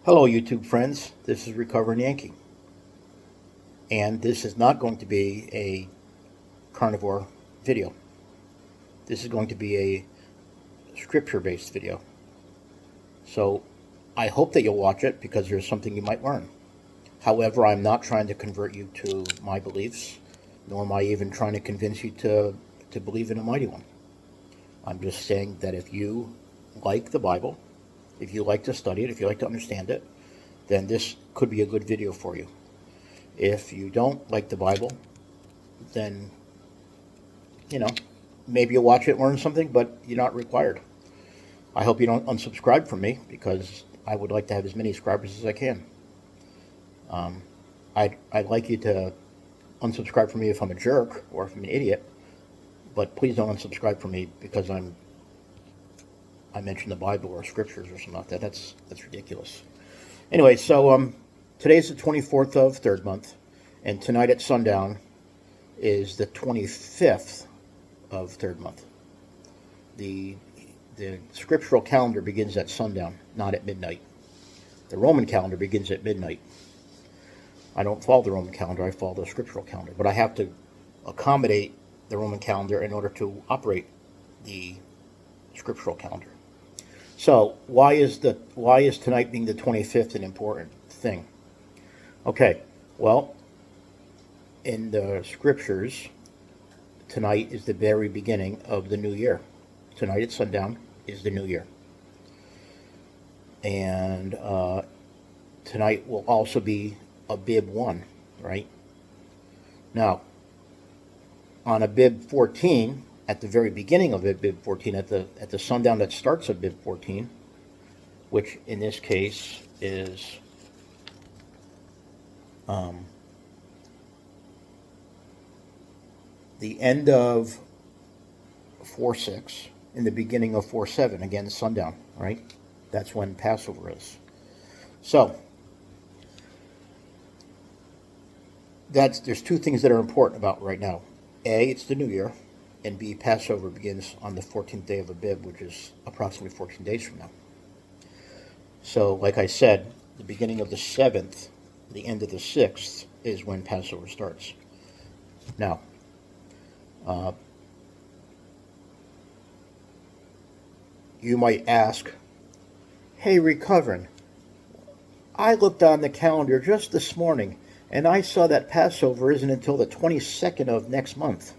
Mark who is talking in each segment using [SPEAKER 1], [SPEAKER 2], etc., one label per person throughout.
[SPEAKER 1] Hello, YouTube friends. This is Recovering Yankee. And this is not going to be a carnivore video. This is going to be a scripture-based video. So I hope that you'll watch it because there's something you might learn. However, I'm not trying to convert you to my beliefs, nor am I even trying to convince you to believe in a mighty one. I'm just saying that if you like the Bible, if you like to study it, if you like to understand it, then this could be a good video for you. If you don't like the Bible, then, maybe you'll watch it, learn something, but you're not required. I hope you don't unsubscribe from me because I would like to have as many subscribers as I can. I'd like you to unsubscribe from me if I'm a jerk or if I'm an idiot, but please don't unsubscribe from me because I mentioned the Bible or scriptures or something like that. That's ridiculous. Anyway, so today's the 24th of third month, and tonight at sundown is the 25th of third month. The scriptural calendar begins at sundown, not at midnight. The Roman calendar begins at midnight. I don't follow the Roman calendar, I follow the scriptural calendar, but I have to accommodate the Roman calendar in order to operate the scriptural calendar. So why is tonight being the 25th an important thing? Okay, well, in the scriptures, tonight is the very beginning of the new year. Tonight at sundown is the new year. And tonight will also be Abib 1, right? Now, on Abib 14, at the very beginning of Abib 14, at the sundown that starts Abib 14, which in this case is the end of 4/6 in the beginning of 4/7, again sundown, right? That's when Passover is. So there's two things that are important about right now. A, it's the new year, and B, Passover begins on the 14th day of Abib, which is approximately 14 days from now. So, like I said, the beginning of the 7th, the end of the 6th, is when Passover starts. Now, you might ask, hey, Recovering, I looked on the calendar just this morning, and I saw that Passover isn't until the 22nd of next month.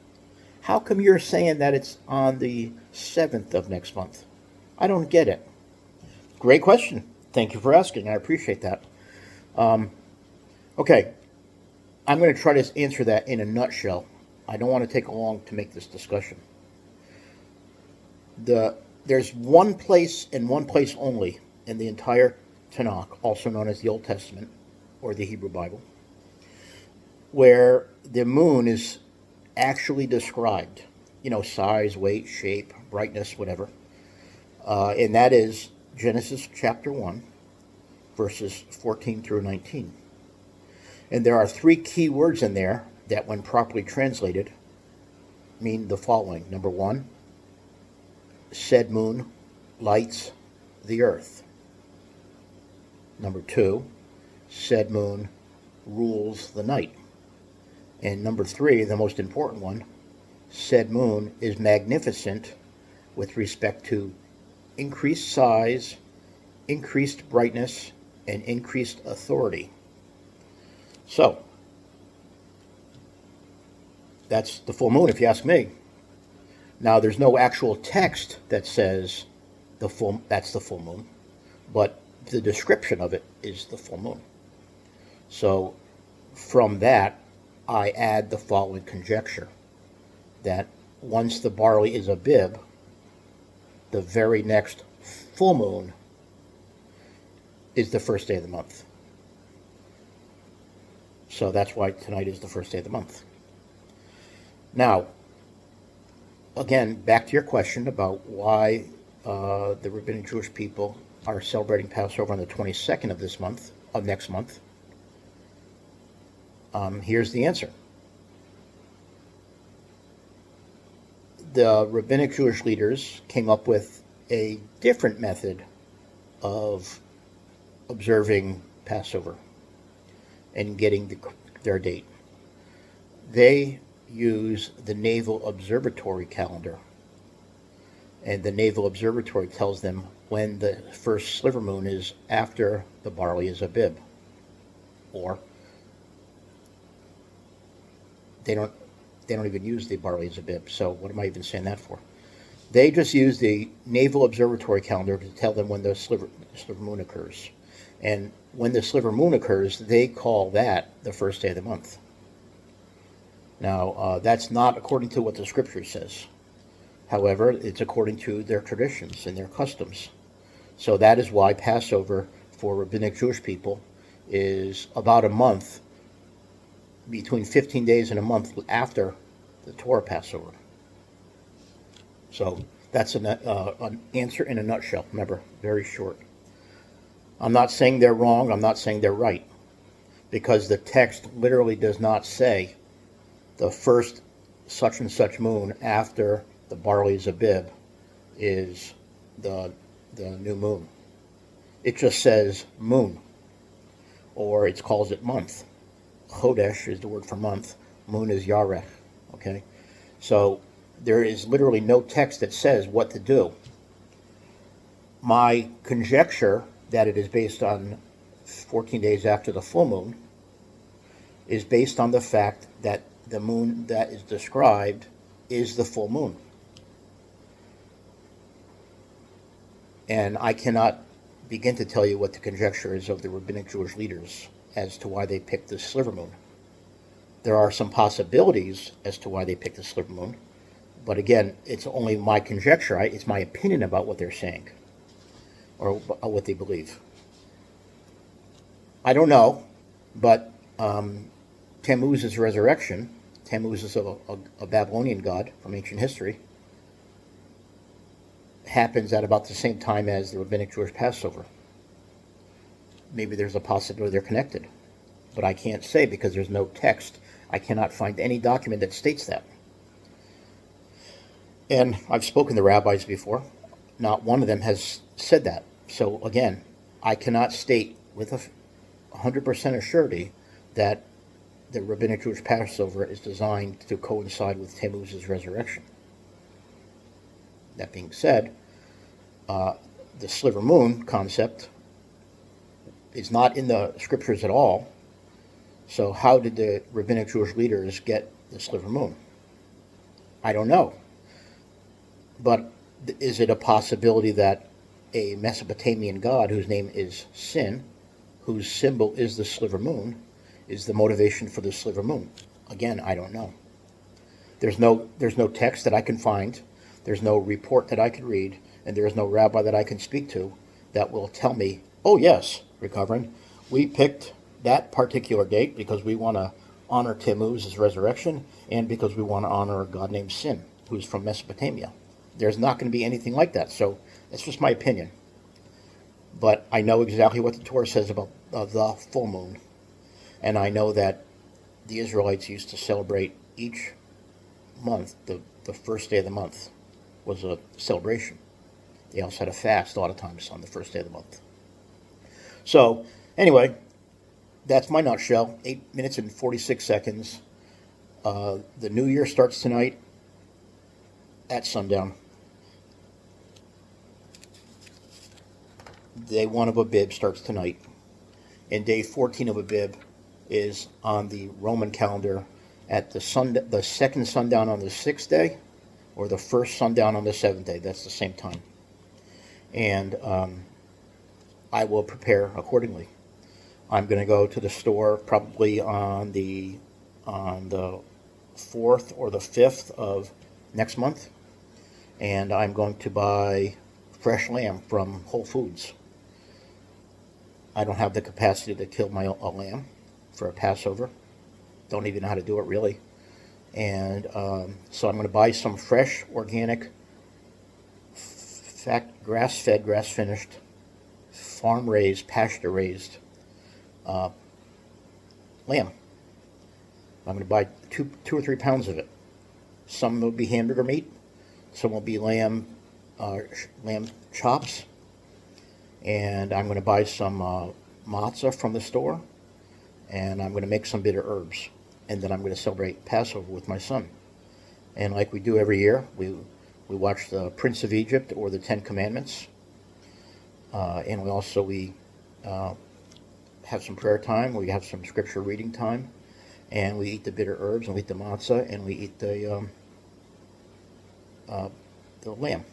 [SPEAKER 1] How come you're saying that it's on the 7th of next month? I don't get it. Great question. Thank you for asking. I appreciate that. Okay, I'm going to try to answer that in a nutshell. I don't want to take long to make this discussion. There's one place and one place only in the entire Tanakh, also known as the Old Testament or the Hebrew Bible, where the moon is actually described, size, weight, shape, brightness, whatever, and that is Genesis chapter 1, verses 14 through 19. And there are three key words in there that, when properly translated, mean the following. Number one, said moon lights the earth. Number two, said moon rules the night. And number three, the most important one, said moon is magnificent with respect to increased size, increased brightness, and increased authority. So, that's the full moon if you ask me. Now, there's no actual text that says that's the full moon, but the description of it is the full moon. So, from that, I add the following conjecture, that once the barley is Abib, the very next full moon is the first day of the month. So that's why tonight is the first day of the month. Now, again, back to your question about why the rabbinic Jewish people are celebrating Passover on the 22nd of this month, of next month. Here's the answer. The rabbinic Jewish leaders came up with a different method of observing Passover and getting their date. They use the Naval Observatory calendar, and the Naval Observatory tells them when the first sliver moon is after the barley is Abib, or they don't even use the barley as Abib. So what am I even saying that for? They just use the Naval Observatory calendar to tell them when the sliver moon occurs. And when the sliver moon occurs, they call that the first day of the month. Now, that's not according to what the Scripture says. However, it's according to their traditions and their customs. So that is why Passover for Rabbinic Jewish people is about a month, between 15 days and a month after the Torah Passover. So that's an answer in a nutshell. Remember, very short. I'm not saying they're wrong. I'm not saying they're right. Because the text literally does not say the first such and such moon after the barley's Abib is the new moon. It just says moon, or it calls it month. Chodesh is the word for month. Moon is Yarech. Okay? So there is literally no text that says what to do. My conjecture that it is based on 14 days after the full moon is based on the fact that the moon that is described is the full moon. And I cannot begin to tell you what the conjecture is of the Rabbinic Jewish leaders as to why they picked this sliver moon. There are some possibilities as to why they picked the sliver moon, but again, it's only my conjecture. It's my opinion about what they're saying or what they believe. I don't know, but Tammuz's resurrection, Tammuz is a Babylonian god from ancient history, happens at about the same time as the Rabbinic Jewish Passover. Maybe there's a possibility they're connected, but I can't say because there's no text. I cannot find any document that states that. And I've spoken to rabbis before. Not one of them has said that. So again, I cannot state with 100% assurity that the Rabbinic Jewish Passover is designed to coincide with Tammuz's resurrection. That being said, the sliver moon concept is not in the Scriptures at all. So how did the Rabbinic Jewish leaders get the sliver moon? I don't know. But is it a possibility that a Mesopotamian god whose name is Sin, whose symbol is the sliver moon, is the motivation for the sliver moon? Again, I don't know. There's no text that I can find. There's no report that I can read, and there is no rabbi that I can speak to that will tell me, oh yes, Reverend, we picked that particular date because we want to honor Tammuz's resurrection and because we want to honor a god named Sin, who's from Mesopotamia. There's not going to be anything like that, so that's just my opinion. But I know exactly what the Torah says about the full moon, and I know that the Israelites used to celebrate each month, the first day of the month was a celebration. They also had a fast a lot of times on the first day of the month. So, anyway, that's my nutshell. 8 minutes and 46 seconds. The new year starts tonight at sundown. Day 1 of Abib starts tonight. And day 14 of Abib is on the Roman calendar at the second sundown on the 6th day, or the first sundown on the 7th day. That's the same time. And I will prepare accordingly. I'm going to go to the store probably on the 4th or the 5th of next month, and I'm going to buy fresh lamb from Whole Foods. I don't have the capacity to kill a lamb for a Passover. Don't even know how to do it really. And so I'm going to buy some fresh, organic, grass-fed, grass-finished, farm-raised, pasture-raised lamb. I'm going to buy 2 or 3 pounds of it. Some will be hamburger meat. Some will be lamb chops. and I'm going to buy some matzah from the store, and I'm going to make some bitter herbs, and then I'm going to celebrate Passover with my son. And like we do every year, we watch the Prince of Egypt or the Ten Commandments, and we have some prayer time. We have some scripture reading time, and we eat the bitter herbs, and we eat the matzah, and we eat the lamb,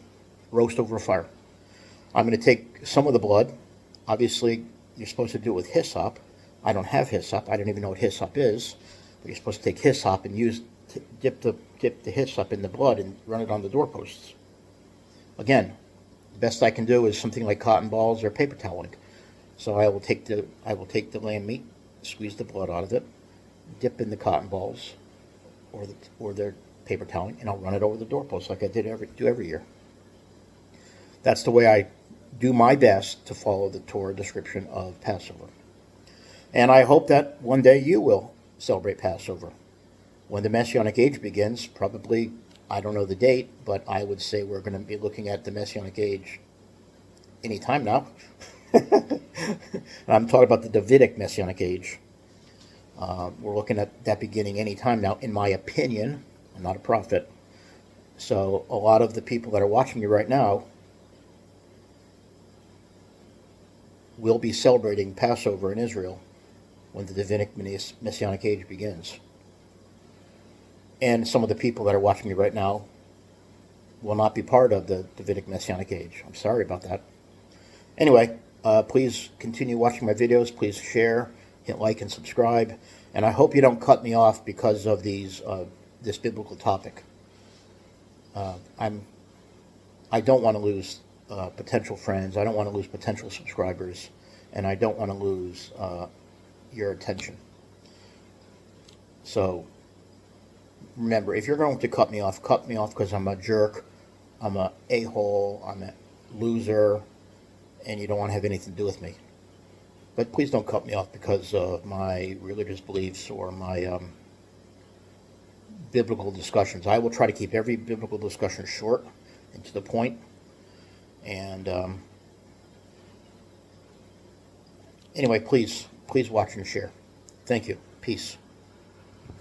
[SPEAKER 1] roast over a fire. I'm going to take some of the blood. Obviously, you're supposed to do it with hyssop. I don't have hyssop. I don't even know what hyssop is. But you're supposed to take hyssop and dip the hyssop in the blood and run it on the doorposts. Again, the best I can do is something like cotton balls or paper toweling. So I will take the lamb meat, squeeze the blood out of it, dip in the cotton balls or the paper toweling, and I'll run it over the doorpost like I do every year. That's the way I do my best to follow the Torah description of Passover. And I hope that one day you will celebrate Passover. When the Messianic age begins, probably, I don't know the date, but I would say we're going to be looking at the Messianic age any time now. I'm talking about the Davidic Messianic age. We're looking at that beginning any time now, in my opinion. I'm not a prophet. So a lot of the people that are watching me right now will be celebrating Passover in Israel when the Davidic Messianic age begins. And some of the people that are watching me right now will not be part of the Davidic Messianic age. I'm sorry about that. Anyway, please continue watching my videos. Please share, hit like, and subscribe. And I hope you don't cut me off because of this biblical topic. I don't want to lose potential friends. I don't want to lose potential subscribers. And I don't want to lose your attention. So remember, if you're going to cut me off because I'm a jerk, I'm a a-hole, I'm a loser, and you don't want to have anything to do with me. But please don't cut me off because of my religious beliefs or my biblical discussions. I will try to keep every biblical discussion short and to the point. And anyway, please watch and share. Thank you. Peace.